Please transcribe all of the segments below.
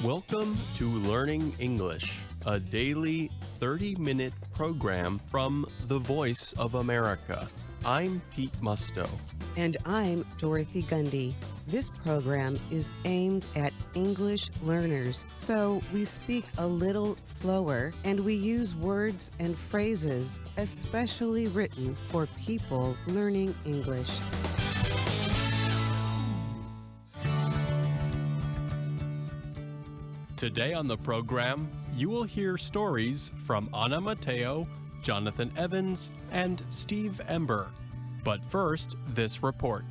Welcome to Learning English, a daily 30-minute program from the Voice of America. I'm Pete Musto. And I'm Dorothy Gundy. This program is aimed at English learners, so we speak a little slower and we use words and phrases especially written for people learning English. Today on the program, you will hear stories from Anna Mateo, Jonathan Evans, and Steve Ember. But first, this report.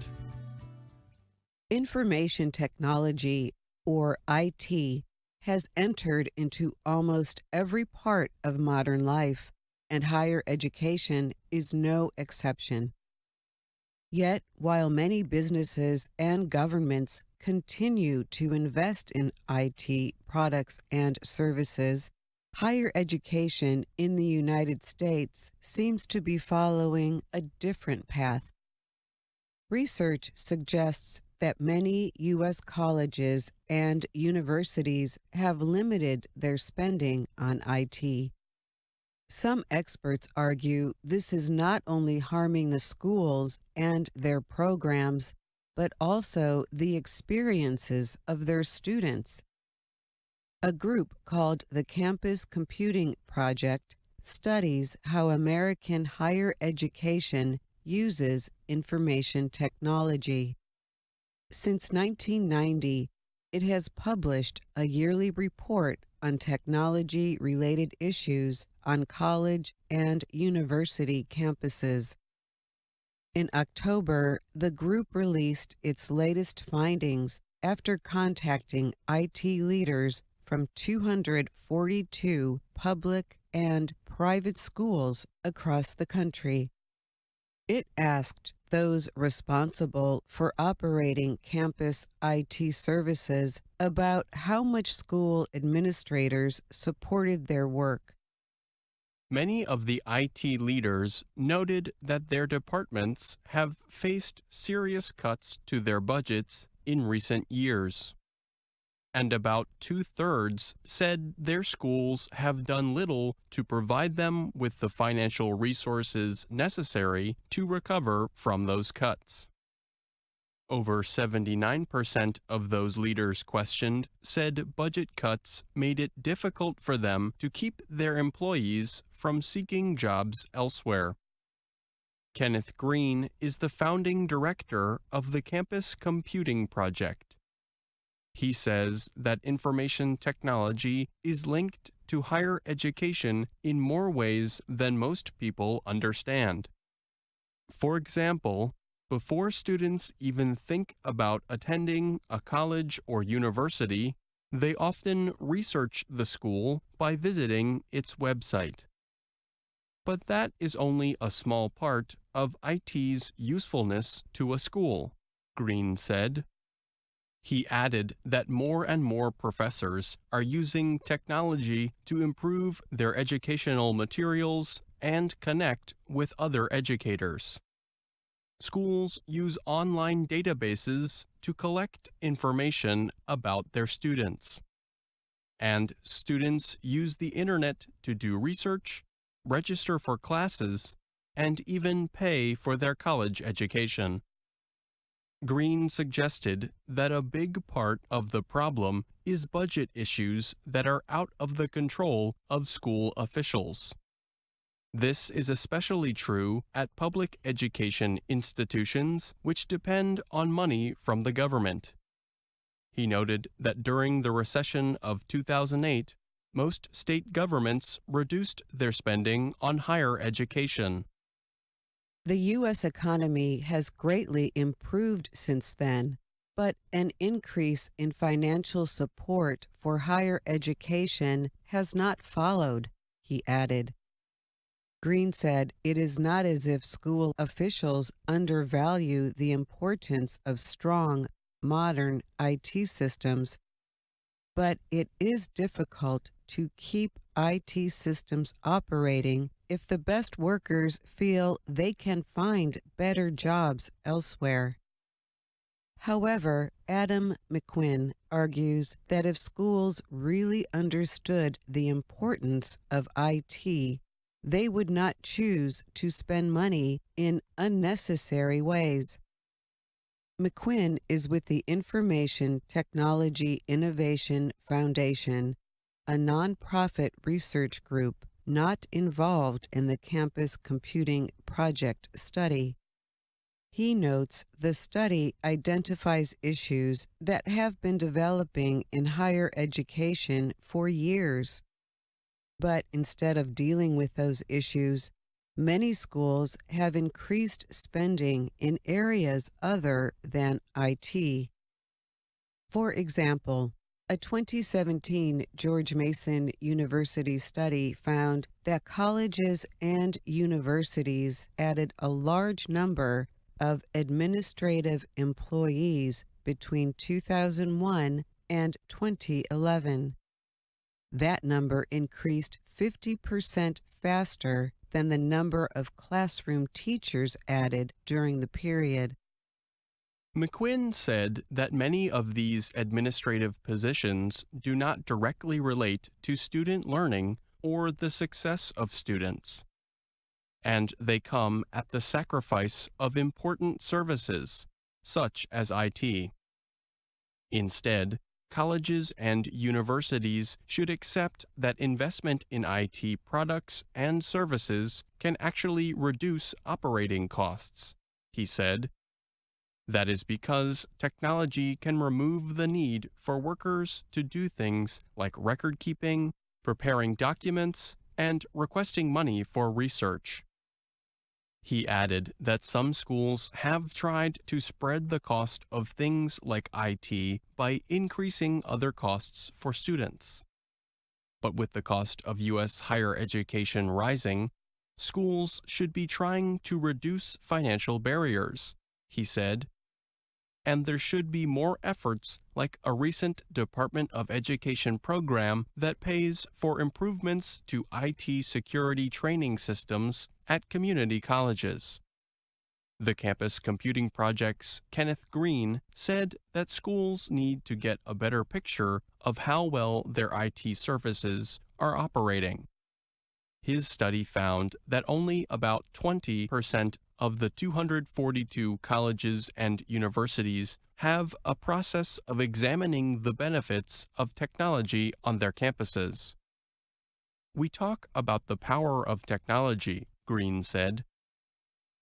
Information technology, or IT, has entered into almost every part of modern life, and higher education is no exception. Yet, while many businesses and governments continue to invest in IT products and services, higher education in the United States seems to be following a different path. Research suggests that many U.S. colleges and universities have limited their spending on IT. Some experts argue this is not only harming the schools and their programs, but also the experiences of their students. A group called the Campus Computing Project studies how American higher education uses information technology. Since 1990, it has published a yearly report on technology-related issues on college and university campuses. In October, the group released its latest findings after contacting IT leaders from 242 public and private schools across the country. It asked those responsible for operating campus IT services about how much school administrators supported their work. Many of the IT leaders noted that their departments have faced serious cuts to their budgets in recent years. And about 2/3 said their schools have done little to provide them with the financial resources necessary to recover from those cuts. Over 79% of those leaders questioned said budget cuts made it difficult for them to keep their employees from seeking jobs elsewhere. Kenneth Green is the founding director of the Campus Computing Project. He says that information technology is linked to higher education in more ways than most people understand. For example, before students even think about attending a college or university, they often research the school by visiting its website. But that is only a small part of IT's usefulness to a school, Green said. He added that more and more professors are using technology to improve their educational materials and connect with other educators. Schools use online databases to collect information about their students. And students use the internet to do research, register for classes, and even pay for their college education. Green suggested that a big part of the problem is budget issues that are out of the control of school officials. This is especially true at public education institutions, which depend on money from the government. He noted that during the recession of 2008, most state governments reduced their spending on higher education. The U.S. economy has greatly improved since then, but an increase in financial support for higher education has not followed, he added. Green said it is not as if school officials undervalue the importance of strong, modern IT systems, but it is difficult to keep IT systems operating if the best workers feel they can find better jobs elsewhere. However, Adam McQuinn argues that if schools really understood the importance of IT, they would not choose to spend money in unnecessary ways. McQuinn is with the Information Technology Innovation Foundation, a nonprofit research group not involved in the campus computing project study. He notes the study identifies issues that have been developing in higher education for years. But instead of dealing with those issues, many schools have increased spending in areas other than IT. For example, a 2017 George Mason University study found that colleges and universities added a large number of administrative employees between 2001 and 2011. That number increased 50% faster than the number of classroom teachers added during the period. McQuinn said that many of these administrative positions do not directly relate to student learning or the success of students, and they come at the sacrifice of important services, such as IT. Instead, colleges and universities should accept that investment in IT products and services can actually reduce operating costs, he said. That is because technology can remove the need for workers to do things like record keeping, preparing documents, and requesting money for research. He added that some schools have tried to spread the cost of things like IT by increasing other costs for students. But with the cost of U.S. higher education rising, schools should be trying to reduce financial barriers, he said. And there should be more efforts like a recent Department of Education program that pays for improvements to IT security training systems at community colleges. The Campus Computing Project's Kenneth Green said that schools need to get a better picture of how well their IT services are operating. His study found that only about 20% of the 242 colleges and universities have a process of examining the benefits of technology on their campuses. We talk about the power of technology, Green said,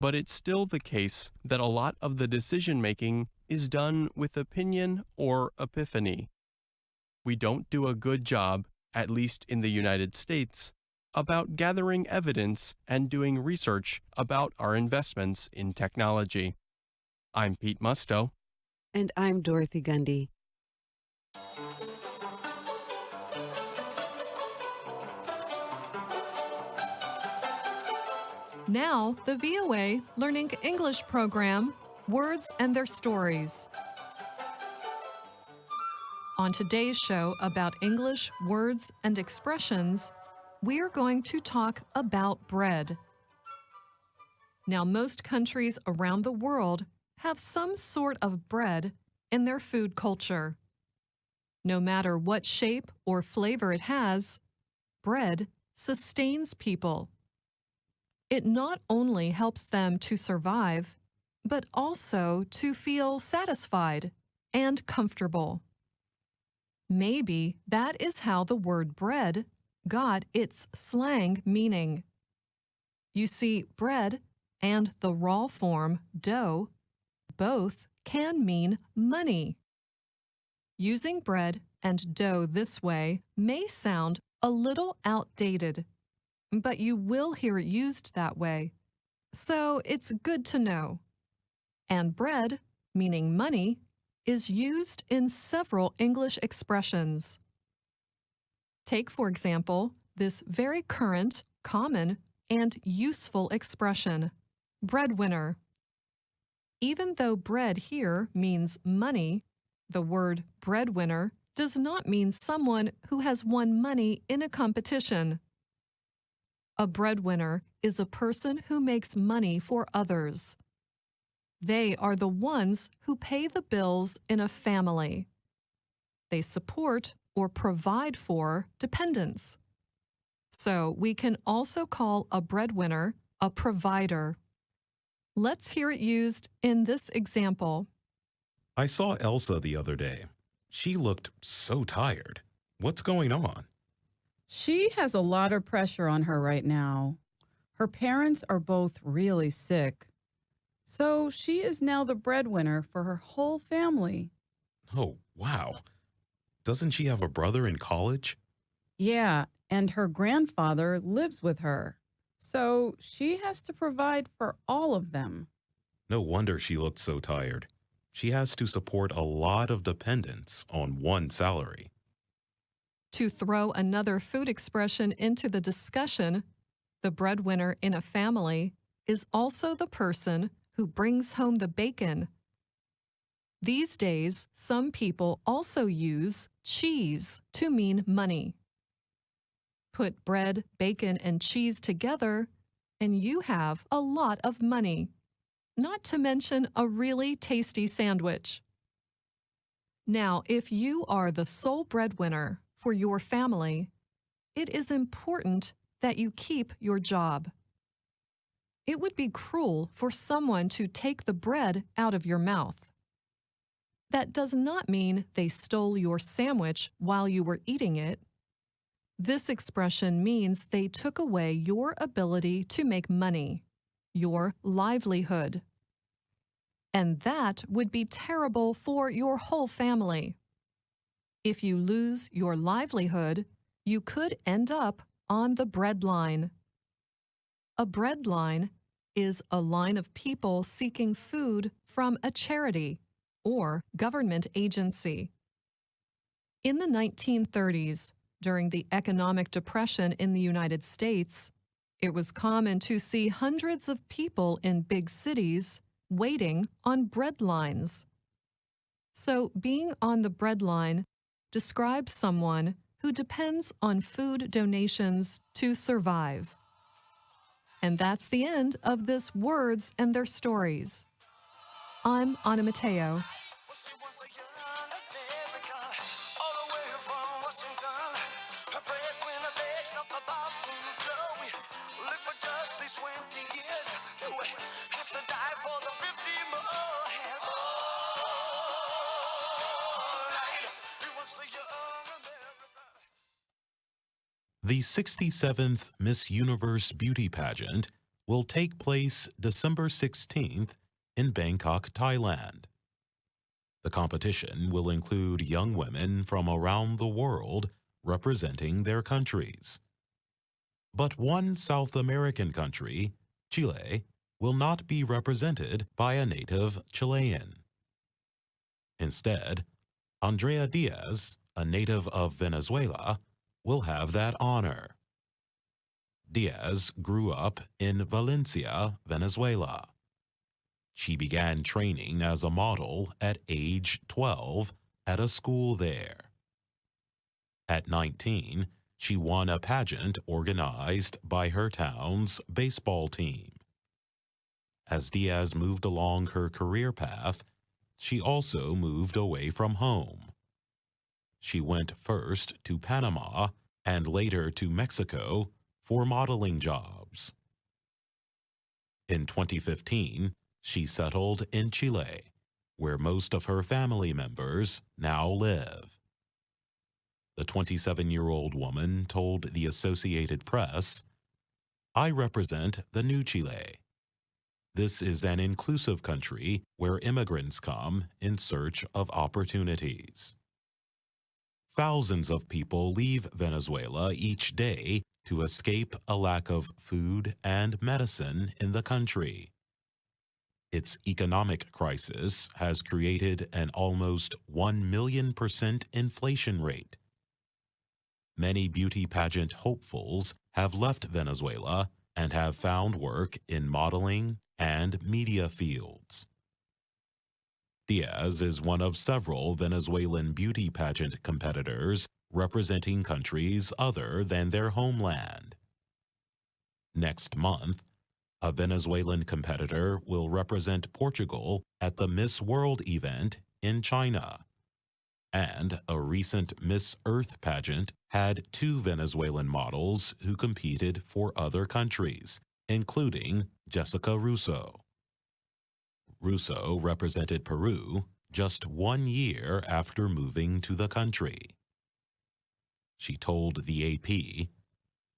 but it's still the case that a lot of the decision-making is done with opinion or epiphany. We don't do a good job, at least in the United States, about gathering evidence and doing research about our investments in technology. I'm Pete Musto. And I'm Dorothy Gundy. Now, the VOA Learning English program, Words and Their Stories. On today's show about English words and expressions, we're going to talk about bread. Now, most countries around the world have some sort of bread in their food culture. No matter what shape or flavor it has, bread sustains people. It not only helps them to survive, but also to feel satisfied and comfortable. Maybe that is how the word bread got its slang meaning. You see, bread and the raw form dough both can mean money. Using bread and dough this way may sound a little outdated, but you will hear it used that way, so it's good to know. And bread, meaning money, is used in several English expressions. Take, for example, this very current, common, and useful expression, breadwinner. Even though bread here means money, the word breadwinner does not mean someone who has won money in a competition. A breadwinner is a person who makes money for others. They are the ones who pay the bills in a family. They support or provide for dependents. So we can also call a breadwinner a provider. Let's hear it used in this example. I saw Elsa the other day. She looked so tired. What's going on? She has a lot of pressure on her right now. Her parents are both really sick. So she is now the breadwinner for her whole family. Oh, wow. Doesn't she have a brother in college? Yeah, and her grandfather lives with her. So she has to provide for all of them. No wonder she looked so tired. She has to support a lot of dependents on one salary. To throw another food expression into the discussion, the breadwinner in a family is also the person who brings home the bacon. These days, some people also use cheese to mean money. Put bread, bacon, and cheese together, and you have a lot of money. Not to mention a really tasty sandwich. Now, if you are the sole breadwinner for your family, it is important that you keep your job. It would be cruel for someone to take the bread out of your mouth. That does not mean they stole your sandwich while you were eating it. This expression means they took away your ability to make money, your livelihood. And that would be terrible for your whole family. If you lose your livelihood, you could end up on the breadline. A breadline is a line of people seeking food from a charity or government agency. In the 1930s, during the economic depression in the United States, it was common to see hundreds of people in big cities waiting on bread lines. So being on the breadline describes someone who depends on food donations to survive. And that's the end of this Words and Their Stories. I'm Anna Mateo. The 67th Miss Universe Beauty Pageant will take place December 16th in Bangkok, Thailand. The competition will include young women from around the world representing their countries. But one South American country, Chile, will not be represented by a native Chilean. Instead, Andrea Diaz, a native of Venezuela, will have that honor. Diaz grew up in Valencia, Venezuela. She began training as a model at age 12 at a school there. At 19, she won a pageant organized by her town's baseball team. As Diaz moved along her career path, she also moved away from home. She went first to Panama and later to Mexico for modeling jobs. In 2015, she settled in Chile, where most of her family members now live. The 27-year-old woman told the Associated Press, "I represent the new Chile. This is an inclusive country where immigrants come in search of opportunities." Thousands of people leave Venezuela each day to escape a lack of food and medicine in the country. Its economic crisis has created an almost 1,000,000% inflation rate. Many beauty pageant hopefuls have left Venezuela and have found work in modeling and media fields. Diaz is one of several Venezuelan beauty pageant competitors representing countries other than their homeland. Next month, A Venezuelan competitor will represent Portugal at the Miss World event in China. And a recent Miss Earth pageant had 2 Venezuelan models who competed for other countries, including Jessica Russo. Russo represented Peru just 1 year after moving to the country. She told the AP,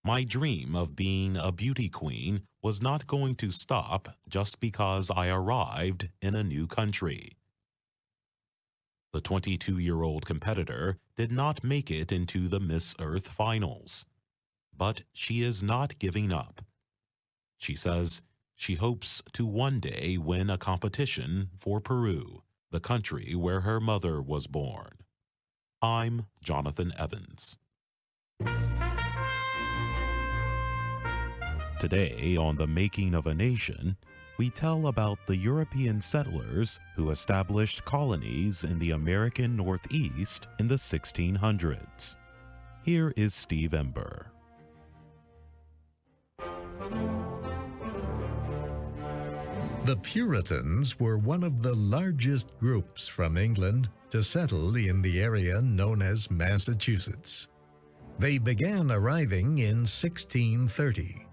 "My dream of being a beauty queen was not going to stop just because I arrived in a new country." The 22-year-old competitor did not make it into the Miss Earth finals, but she is not giving up. She says she hopes to one day win a competition for Peru, the country where her mother was born. I'm Jonathan Evans. Today on The Making of a Nation, we tell about the European settlers who established colonies in the American Northeast in the 1600s. Here is Steve Ember. The Puritans were one of the largest groups from England to settle in the area known as Massachusetts. They began arriving in 1630.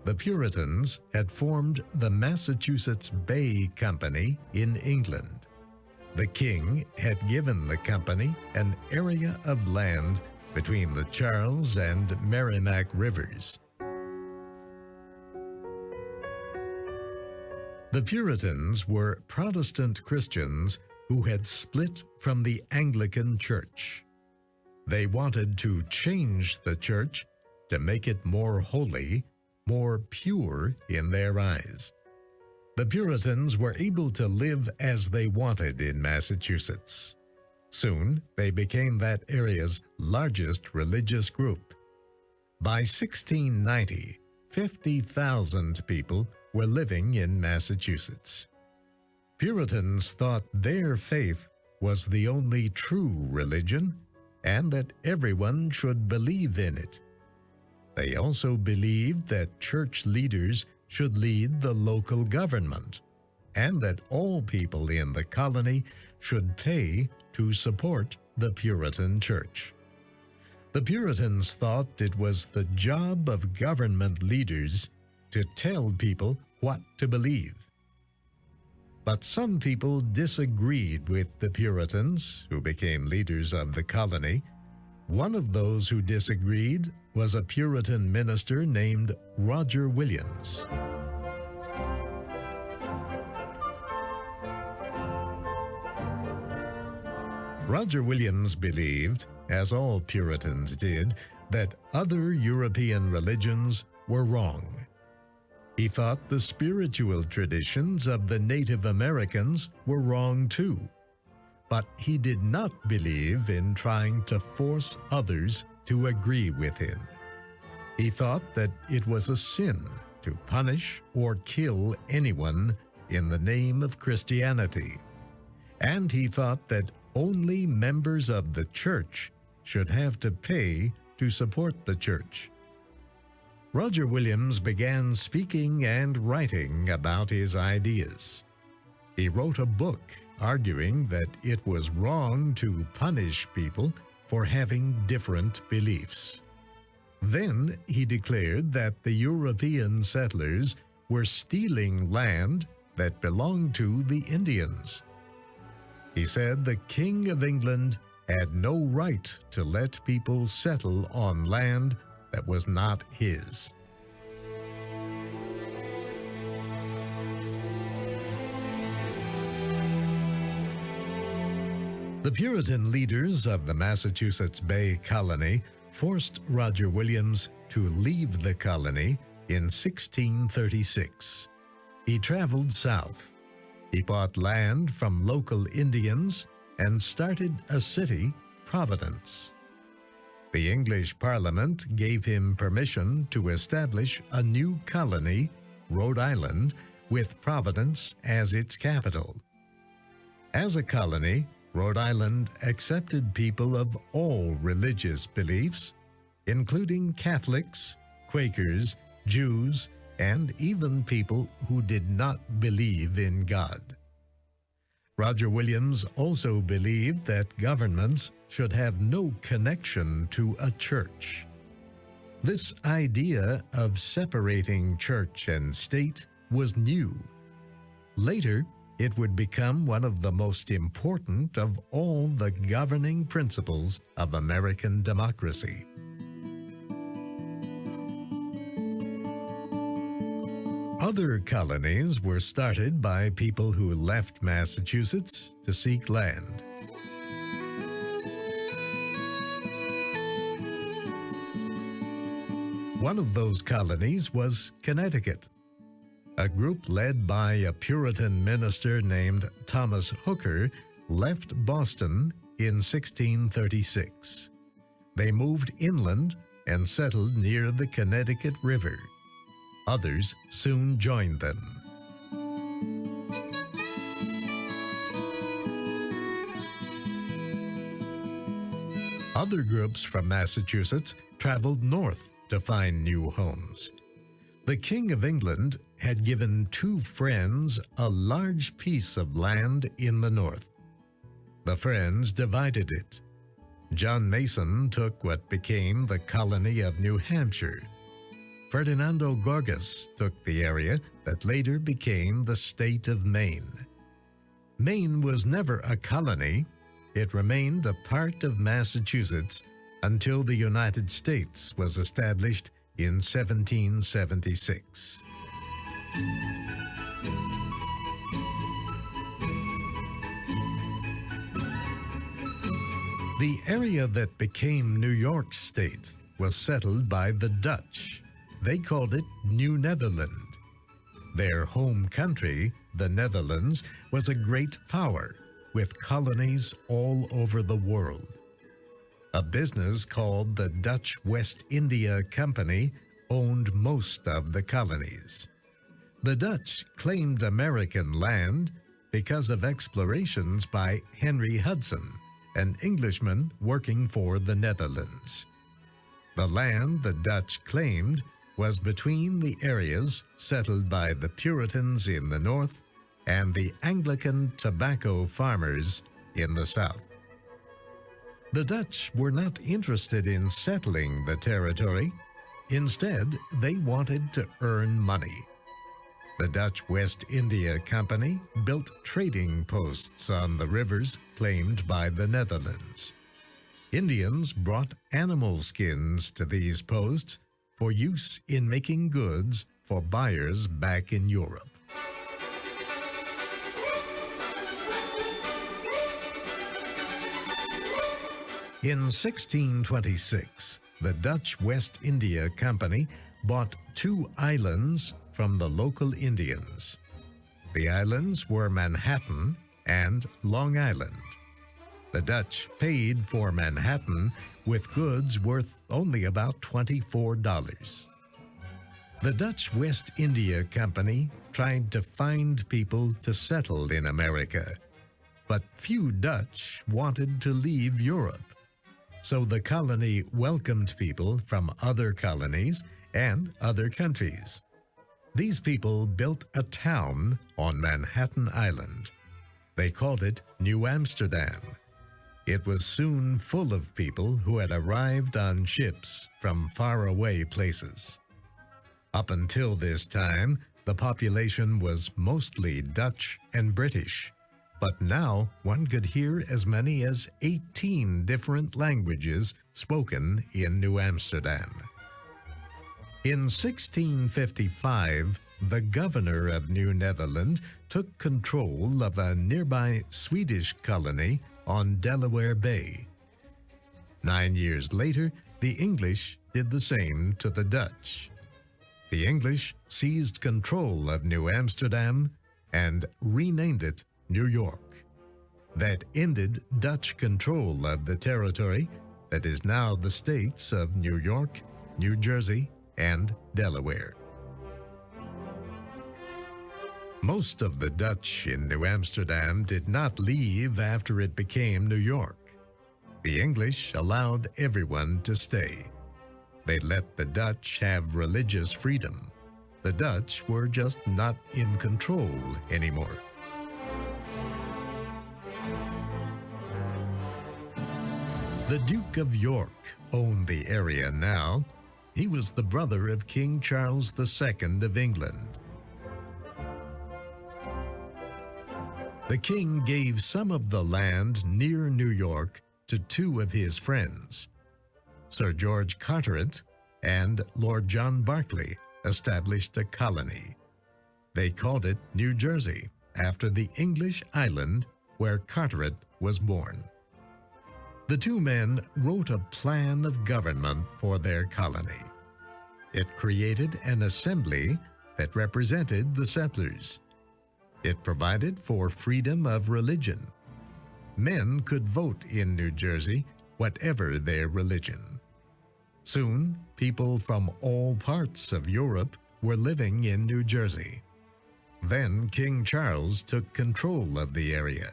The Puritans had formed the Massachusetts Bay Company in England. The king had given the company an area of land between the Charles and Merrimack rivers. The Puritans were Protestant Christians who had split from the Anglican Church. They wanted to change the church to make it more holy, more pure in their eyes. The Puritans were able to live as they wanted in Massachusetts. Soon, they became that area's largest religious group. By 1690, 50,000 people were living in Massachusetts. Puritans thought their faith was the only true religion and that everyone should believe in it. They also believed that church leaders should lead the local government and that all people in the colony should pay to support the Puritan Church. The Puritans thought it was the job of government leaders to tell people what to believe. But some people disagreed with the Puritans, who became leaders of the colony. One of those who disagreed was a Puritan minister named Roger Williams. Roger Williams believed, as all Puritans did, that other European religions were wrong. He thought the spiritual traditions of the Native Americans were wrong too. But he did not believe in trying to force others to agree with him. He thought that it was a sin to punish or kill anyone in the name of Christianity. And he thought that only members of the church should have to pay to support the church. Roger Williams began speaking and writing about his ideas. He wrote a book arguing that it was wrong to punish people for having different beliefs. Then he declared that the European settlers were stealing land that belonged to the Indians. He said the King of England had no right to let people settle on land that was not his. The Puritan leaders of the Massachusetts Bay Colony forced Roger Williams to leave the colony in 1636. He traveled south. He bought land from local Indians and started a city, Providence. The English Parliament gave him permission to establish a new colony, Rhode Island, with Providence as its capital. As a colony, Rhode Island accepted people of all religious beliefs, including Catholics, Quakers, Jews, and even people who did not believe in God. Roger Williams also believed that governments should have no connection to a church. This idea of separating church and state was new. Later, it would become one of the most important of all the governing principles of American democracy. Other colonies were started by people who left Massachusetts to seek land. One of those colonies was Connecticut. A group led by a Puritan minister named Thomas Hooker left Boston in 1636. They moved inland and settled near the Connecticut River. Others soon joined them. Other groups from Massachusetts traveled north to find new homes. The King of England had given two friends a large piece of land in the north. The friends divided it. John Mason took what became the colony of New Hampshire. Ferdinando Gorgas took the area that later became the state of Maine. Maine was never a colony. It remained a part of Massachusetts until the United States was established in 1776. The area that became New York State was settled by the Dutch. They called it New Netherland. Their home country, the Netherlands, was a great power with colonies all over the world. A business called the Dutch West India Company owned most of the colonies. The Dutch claimed American land because of explorations by Henry Hudson, an Englishman working for the Netherlands. The land the Dutch claimed was between the areas settled by the Puritans in the north and the Anglican tobacco farmers in the south. The Dutch were not interested in settling the territory. Instead, they wanted to earn money. The Dutch West India Company built trading posts on the rivers claimed by the Netherlands. Indians brought animal skins to these posts for use in making goods for buyers back in Europe. In 1626, the Dutch West India Company bought two islands from the local Indians. The islands were Manhattan and Long Island. The Dutch paid for Manhattan with goods worth only about $24. The Dutch West India Company tried to find people to settle in America, but few Dutch wanted to leave Europe. So the colony welcomed people from other colonies and other countries. These people built a town on Manhattan Island. They called it New Amsterdam. It was soon full of people who had arrived on ships from faraway places. Up until this time, the population was mostly Dutch and British. But now one could hear as many as 18 different languages spoken in New Amsterdam. In 1655, the governor of New Netherland took control of a nearby Swedish colony on Delaware Bay. 9 years later, the English did the same to the Dutch. The English seized control of New Amsterdam and renamed it New York. That ended Dutch control of the territory that is now the states of New York, New Jersey, and Delaware. Most of the Dutch in New Amsterdam did not leave after it became New York. The English allowed everyone to stay. They let the Dutch have religious freedom. The Dutch were just not in control anymore. The Duke of York owned the area now. He was the brother of King Charles II of England. The king gave some of the land near New York to two of his friends. Sir George Carteret and Lord John Berkeley established a colony. They called it New Jersey, after the English island where Carteret was born. The two men wrote a plan of government for their colony. It created an assembly that represented the settlers. It provided for freedom of religion. Men could vote in New Jersey, whatever their religion. Soon, people from all parts of Europe were living in New Jersey. Then King Charles took control of the area.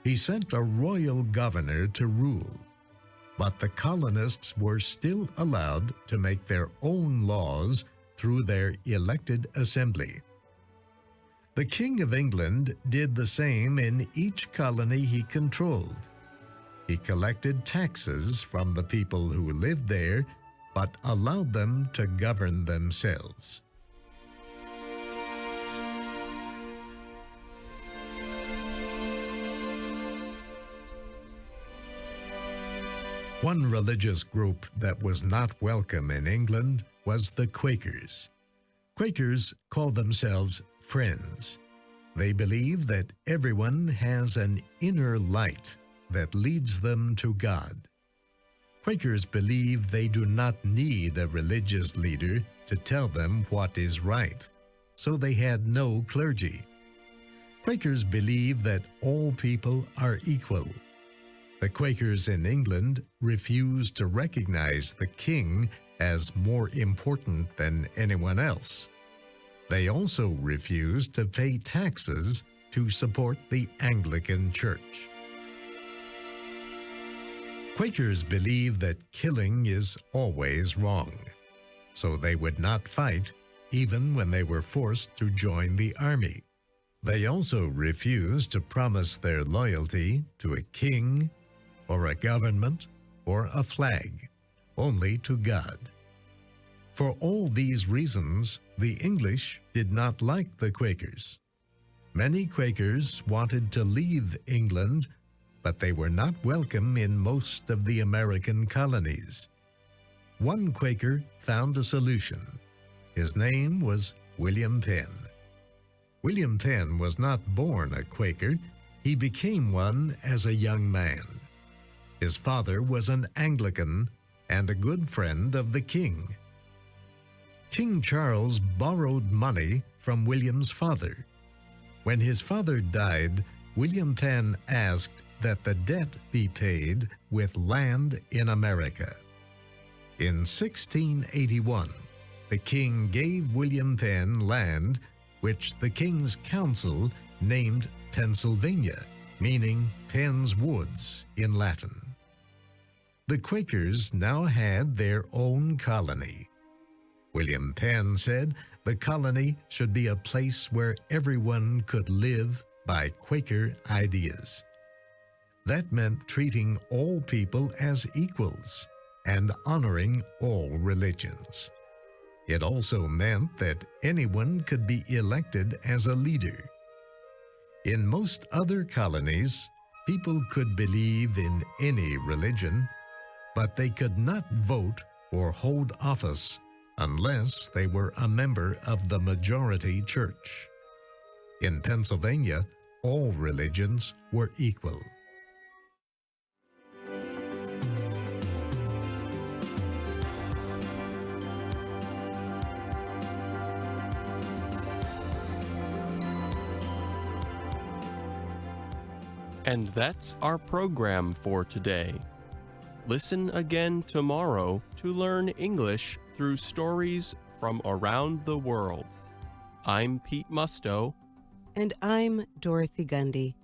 He sent a royal governor to rule, but the colonists were still allowed to make their own laws through their elected assembly. The King of England did the same in each colony he controlled. He collected taxes from the people who lived there, but allowed them to govern themselves. One religious group that was not welcome in England was the Quakers. Quakers call themselves Friends. They believe that everyone has an inner light that leads them to God. Quakers believe they do not need a religious leader to tell them what is right, so they had no clergy. Quakers believe that all people are equal. The Quakers in England refused to recognize the king as more important than anyone else. They also refused to pay taxes to support the Anglican Church. Quakers believe that killing is always wrong, so they would not fight even when they were forced to join the army. They also refused to promise their loyalty to a king or a government or a flag, only to God. For all these reasons, the English did not like the Quakers. Many Quakers wanted to leave England, but they were not welcome in most of the American colonies. One Quaker found a solution. His name was William Penn. William Penn was not born a Quaker. He became one as a young man. His father was an Anglican and a good friend of the king. King Charles borrowed money from William's father. When his father died, William Penn asked that the debt be paid with land in America. In 1681, the king gave William Penn land, which the King's Council named Pennsylvania, meaning Penn's Woods in Latin. The Quakers now had their own colony. William Penn said the colony should be a place where everyone could live by Quaker ideas. That meant treating all people as equals and honoring all religions. It also meant that anyone could be elected as a leader. In most other colonies, people could believe in any religion, but they could not vote or hold office unless they were a member of the majority church. In Pennsylvania, all religions were equal. And that's our program for today. Listen again tomorrow to learn English through stories from around the world. I'm Pete Musto. And I'm Dorothy Gundy.